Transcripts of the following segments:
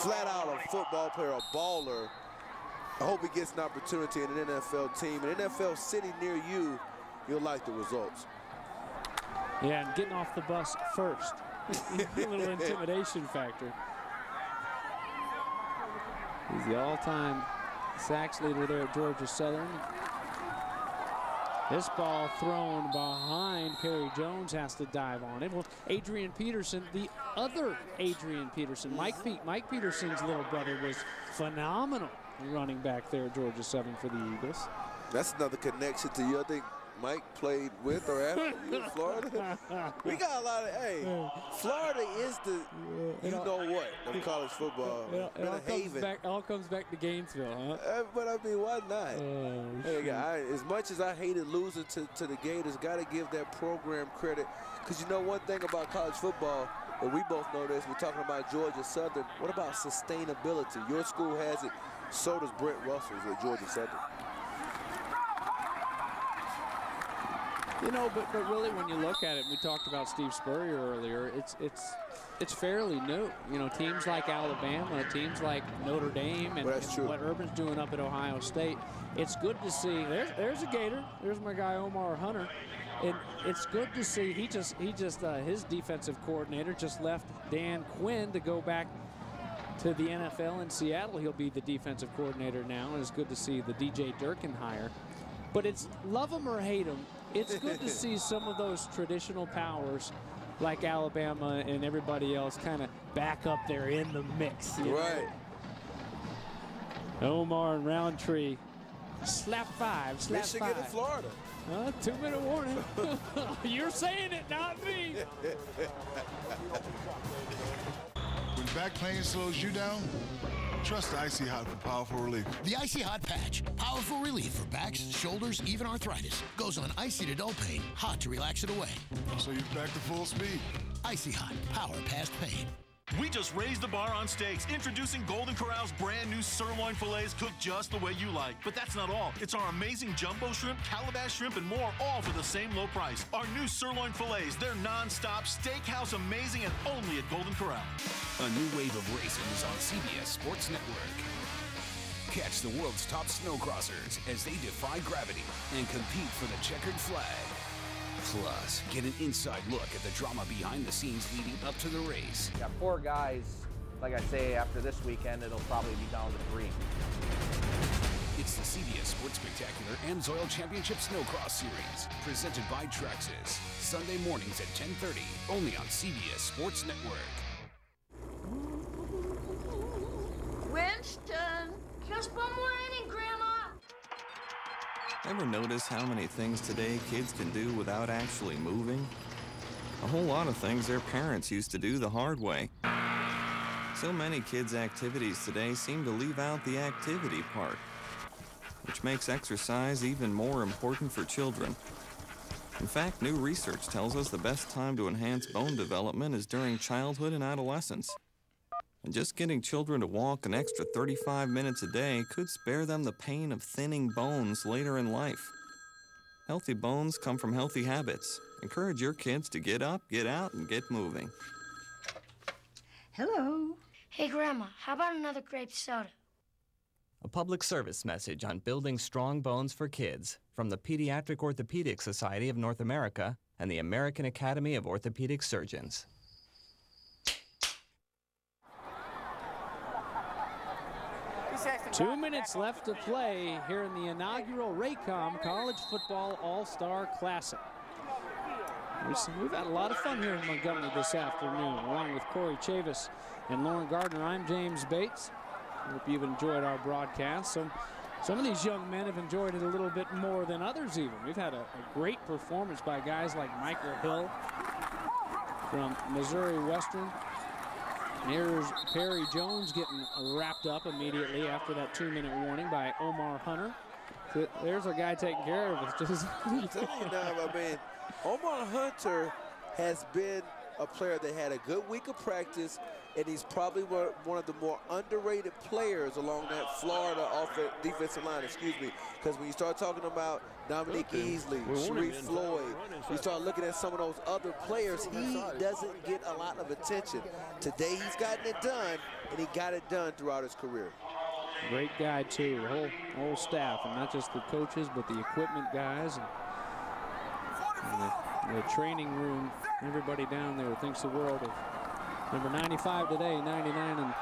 flat out a football player, a baller. I hope he gets an opportunity in an NFL team. An NFL city near you, you'll like the results. Yeah, and getting off the bus first. A little intimidation factor. He's the all-time sacks leader there at Georgia Southern. This ball thrown behind Perry Jones, has to dive on it. Well, Adrian Peterson, the other Adrian Peterson, Mike Peterson's little brother, was phenomenal running back there at Georgia Southern for the Eagles. That's another connection to you. I think Mike played with or after you in Florida. We got a lot of, hey, Florida is the, you know what, of college football. It all comes back to Gainesville, huh? But I mean, why not? Hey, as much as I hated losing to the Gators, got to give that program credit. Because you know one thing about college football, and we both know this, we're talking about Georgia Southern. What about sustainability? Your school has it. So does Brent Russell's at Georgia Southern. You know, but really, when you look at it, we talked about Steve Spurrier earlier. It's fairly new. You know, teams like Alabama, teams like Notre Dame, and what Urban's doing up at Ohio State. It's good to see. There's a Gator. There's my guy Omar Hunter, and it's good to see. His defensive coordinator just left Dan Quinn to go back to the NFL in Seattle. He'll be the defensive coordinator now, and it's good to see the DJ Durkin hire. But it's love him or hate him. It's good to see some of those traditional powers like Alabama and everybody else kind of back up there in the mix. Right. Omar and Roundtree, slap five, slap Michigan five. and Florida. 2-minute warning. You're saying it, not me. When back pain slows you down, trust the Icy Hot for powerful relief. The Icy Hot Patch. Powerful relief for backs, shoulders, even arthritis. Goes on icy to dull pain, hot to relax it away. So you're back to full speed. Icy Hot. Power past pain. We just raised the bar on steaks, introducing Golden Corral's brand new sirloin fillets cooked just the way you like. But that's not all. It's our amazing jumbo shrimp, calabash shrimp, and more, all for the same low price. Our new sirloin fillets, they're non-stop, steakhouse amazing, and only at Golden Corral. A new wave of racing is on CBS Sports Network. Catch the world's top snowcrossers as they defy gravity and compete for the checkered flag. Plus, get an inside look at the drama behind the scenes leading up to the race. Got 4 guys. Like I say, after this weekend, it'll probably be down to 3. It's the CBS Sports Spectacular AMSOIL Championship Snowcross Series, presented by Traxxas. Sunday mornings at 10:30, only on CBS Sports Network. Winston, just one more inning, Grandma. Ever notice how many things today kids can do without actually moving? A whole lot of things their parents used to do the hard way. So many kids' activities today seem to leave out the activity part, which makes exercise even more important for children. In fact, new research tells us the best time to enhance bone development is during childhood and adolescence. And just getting children to walk an extra 35 minutes a day could spare them the pain of thinning bones later in life. Healthy bones come from healthy habits. Encourage your kids to get up, get out, and get moving. Hello. Hey, Grandma, how about another grape soda? A public service message on building strong bones for kids from the Pediatric Orthopedic Society of North America and the American Academy of Orthopedic Surgeons. 2 minutes left to play here in the inaugural Raycom College Football All-Star Classic. We've had a lot of fun here in Montgomery this afternoon, along with Corey Chavis and Lauren Gardner. I'm James Bates. Hope you've enjoyed our broadcast. Some of these young men have enjoyed it a little bit more than others even. We've had a great performance by guys like Michael Hill from Missouri Western. Here's Perry Jones getting wrapped up immediately after that 2-minute warning by Omar Hunter. There's a guy taking care of it. I'm telling you now, I mean, Omar Hunter has been a player that had a good week of practice, and he's probably one of the more underrated players along that Florida defensive line, because when you start talking about Dominique Easley, Sharif Floyd, you start looking at some of those other players, he doesn't get a lot of attention. Today he's gotten it done, and he got it done throughout his career. Great guy, too, the whole staff, and not just the coaches, but the equipment guys. And the training room, everybody down there thinks the world of number 95 today, 99 in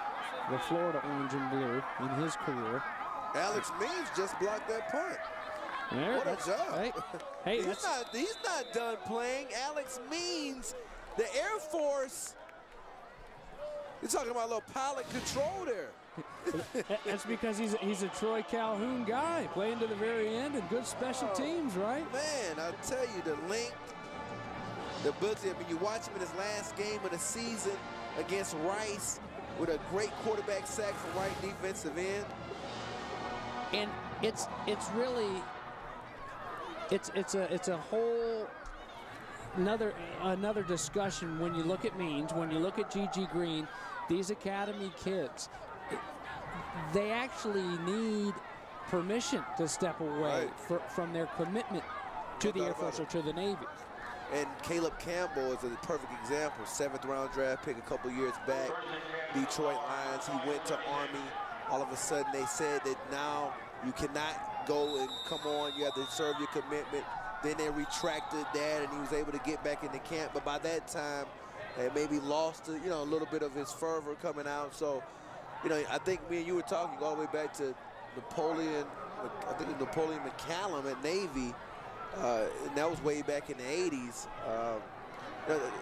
the Florida orange and blue in his career. Alex Means just blocked that punt. What a job. Hey, he's not done playing. Alex Means, the Air Force. You're talking about a little pilot control there. That's because he's a Troy Calhoun guy, playing to the very end and good special teams, right? Man, I tell you, the length, the ability. I mean, you watch him in his last game of the season against Rice with a great quarterback sack from right defensive end. And it's really a whole another discussion when you look at Means, when you look at Gigi Green, these academy kids. They actually need permission to step away from their commitment to the Air Force or to the Navy. And Caleb Campbell is a perfect example. 7th round draft pick a couple years back. Detroit Lions, he went to Army. All of a sudden they said that now you cannot go and come on, you have to serve your commitment. Then they retracted that and he was able to get back into camp. But by that time, they maybe lost a little bit of his fervor coming out. So, I think me and you were talking all the way back to Napoleon McCallum at Navy, and that was way back in the 80s.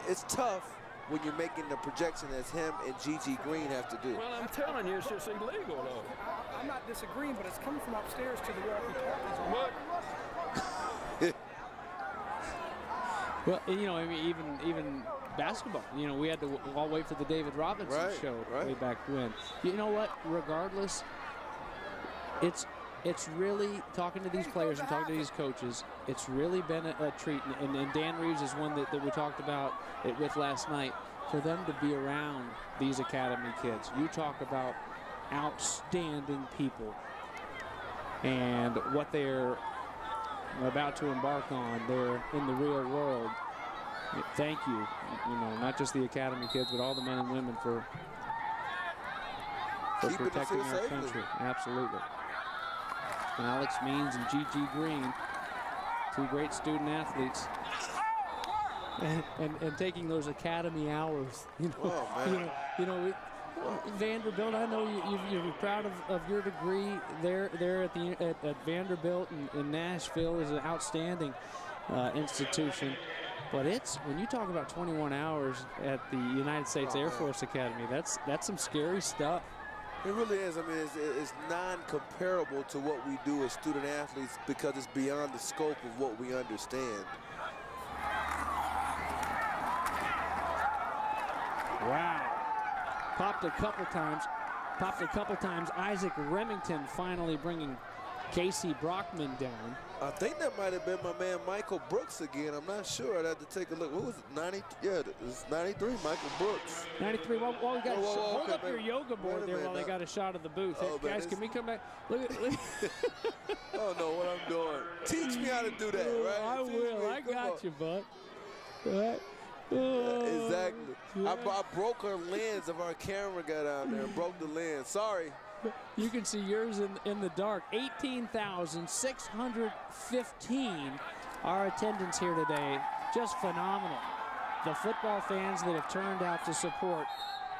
It's tough when you're making the projection as him and Gigi Green have to do. Well, I'm telling you, it's just illegal, though. I'm not disagreeing, but it's coming from upstairs to the walkie-talkies. Well, I mean, even basketball, we had to all wait for the David Robinson show way back when. You know what? Regardless, it's really, talking to these players and talking to these coaches, it's really been a treat. And Dan Reeves is one that we talked about it with last night. For them to be around these academy kids, you talk about outstanding people and what they're about to embark on there in the real world. Thank you, not just the academy kids, but all the men and women for protecting our country. Absolutely. And Alex Means and Gigi Green, two great student athletes, and taking those academy hours. Vanderbilt, I know you're proud of your degree there at Vanderbilt and Nashville is an outstanding institution. But when you talk about 21 hours at the United States Air Force Academy, that's some scary stuff. It really is. I mean, it's non-comparable to what we do as student athletes because it's beyond the scope of what we understand. Wow. Popped a couple times. Isaac Remington finally bringing Casey Brockman down. I think that might have been my man Michael Brooks again. I'm not sure. I'd have to take a look. What was it? 90? Yeah, it's 93, Michael Brooks. 93. Well, we got hold up your yoga board there while they got a shot of the booth. Hey, guys, can we come back? Look at I don't know what I'm doing. Teach me how to do that, right? I will. I got you, bud. All right. Yeah, exactly. I broke her lens of our camera guy down there. Broke the lens. Sorry. You can see yours in the dark. 18,615 our attendance here today. Just phenomenal. The football fans that have turned out to support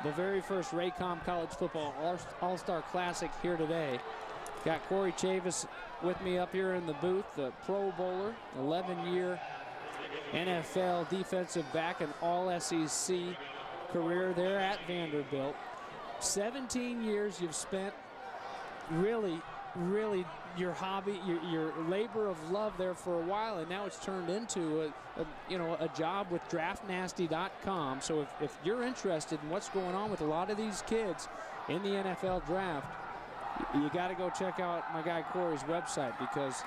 the very first Raycom College Football All-Star Classic here today. Got Corey Chavis with me up here in the booth, the Pro Bowler, 11-year NFL defensive back, an all-SEC career there at Vanderbilt. 17 years you've spent really your hobby, your labor of love there for a while, and now it's turned into a job with draftnasty.com. So if you're interested in what's going on with a lot of these kids in the NFL draft, you got to go check out my guy Corey's website, because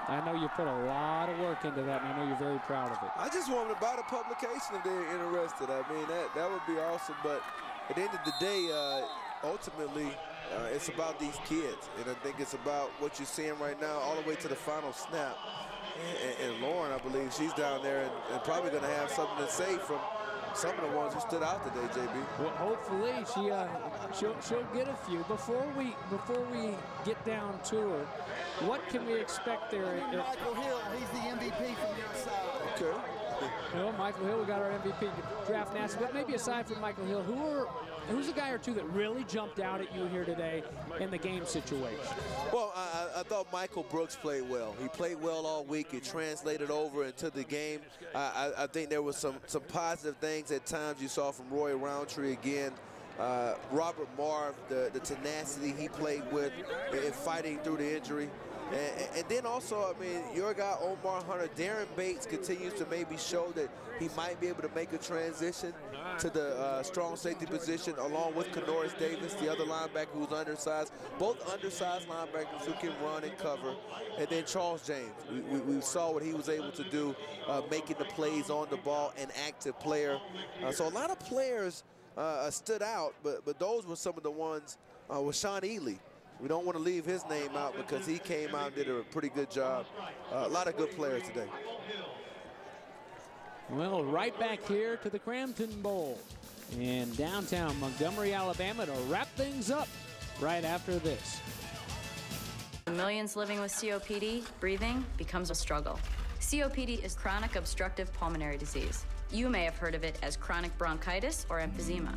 I know you put a lot of work into that, and I know you're very proud of it. I just want them to buy the publication if they're interested. I mean, that would be awesome. But at the end of the day, ultimately, it's about these kids. And I think it's about what you're seeing right now all the way to the final snap. And Lauren, I believe, she's down there and probably going to have something to say from some of the ones who stood out today, JB. Well, hopefully she'll get a few. Before we get down to her, what can we expect there? Michael Hill, he's the MVP from your side. Okay. Well, Michael Hill, we got our MVP draft NASA, but maybe aside from Michael Hill, who's a guy or two that really jumped out at you here today in the game situation? Well, I thought Michael Brooks played well. He played well all week. It translated over into the game. I think there was some positive things at times you saw from Roy Roundtree again. Robert Marv, the tenacity he played with in fighting through the injury. And then also, I mean, your guy Omar Hunter, Darren Bates continues to maybe show that he might be able to make a transition to the strong safety position along with Kenoris Davis, the other linebacker who's undersized. Both undersized linebackers who can run and cover. And then Charles James. We saw what he was able to do, making the plays on the ball, an active player. So a lot of players stood out, but those were some of the ones with Sean Ely. We don't want to leave his name out because he came out and did a pretty good job. A lot of good players today. Well, right back here to the Crampton Bowl in downtown Montgomery, Alabama to wrap things up right after this. For millions living with COPD, breathing becomes a struggle. COPD is chronic obstructive pulmonary disease. You may have heard of it as chronic bronchitis or emphysema.